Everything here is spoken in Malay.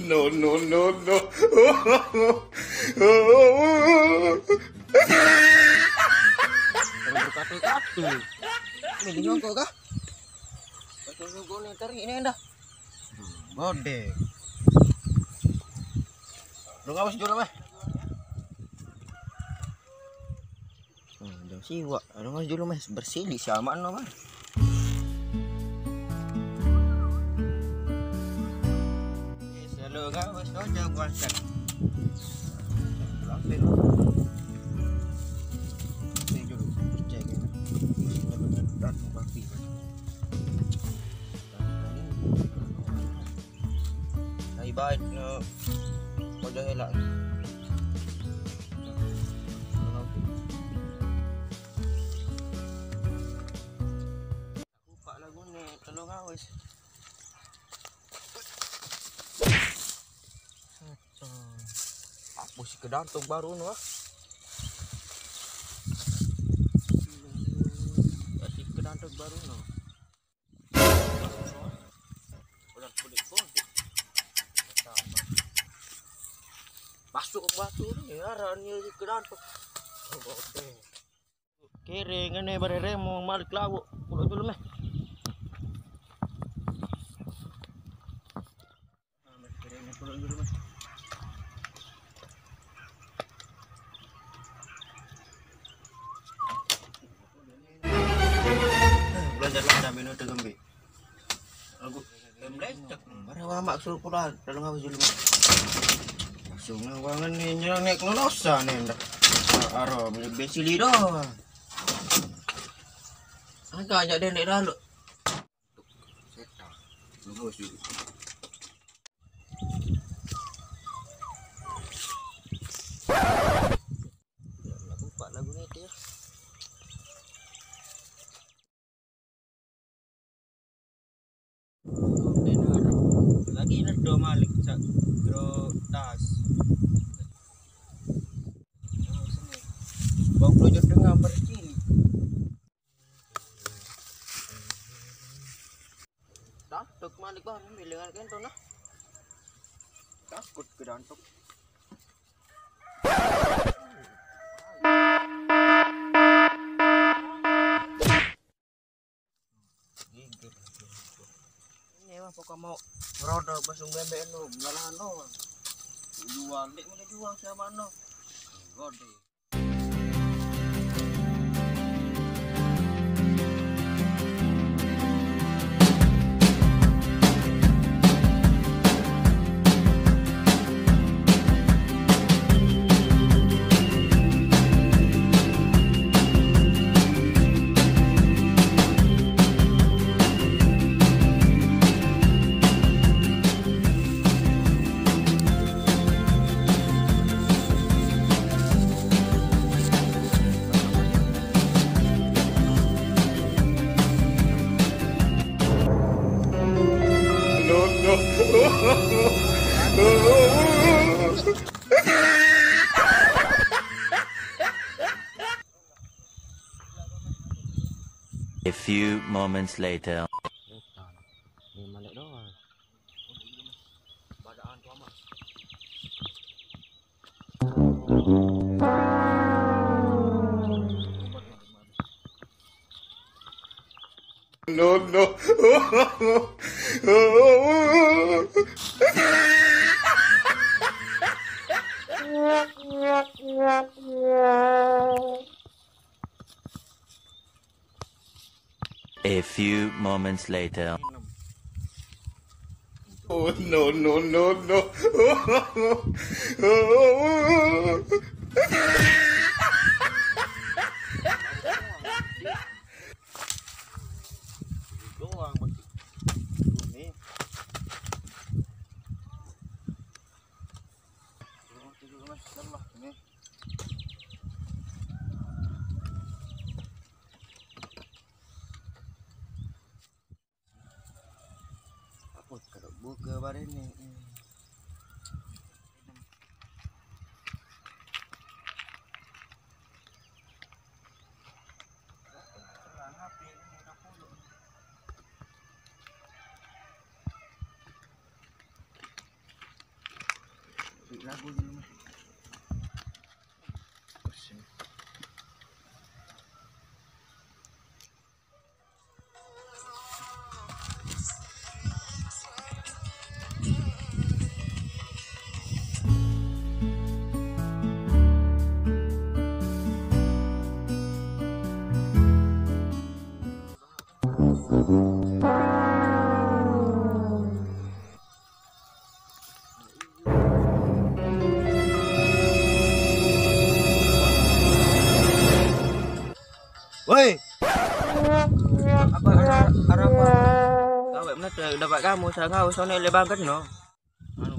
No, no, no, no. Berkatul-katul. Ini dinyongkok kah? Katul-nyongkok nih, tarik ini dah. Bode. Lu ngawas dulu mah. Jauh siwa. Lu ngawas dulu mah bersih di sama no mah. Selalu ngawas aja kuasan. Langsung. Ini dulu cek ini. Dan bapi. Hai baik no. Pada helak. Lupa lagu ni, tolong awas. Apa sih kedantung baru no? Masih kedantung baru no. Udah kulit pun. Masuk ke batu ni, arahnya kedantung. Kering ni berremo malik lawu. Pulau dulu meh. Pulau dulu meh. Belanja minum tergembi. Aku meletak. Barang mak suruh pulang. Dalam awas dulu meh. Langsung wangan ni nyerang naik lolosa ni ndak. Aro besi lido. Agak ajak dia naik lalu. Setan. Lurus dulu. Lagu pak lagu ni dia. Lagi ada malik sak gro tas. Bau pelujur tengah bercili. Dantuk malik bahan bilangan kan tuh nah. Takut ke dantuk. Ini mah pokok mau roda basung bebek no, belahan no. Jual, dek mana jual siapa no? Gede. A few moments later. No, no. A few moments later. Oh, no, no, no, no. Doang masih. Ini. Ini. Apa kalau buka bare ni. Woi. Apa arah apa? Kau benar dapat kamu saya kau soalnya lebar kan no. Anu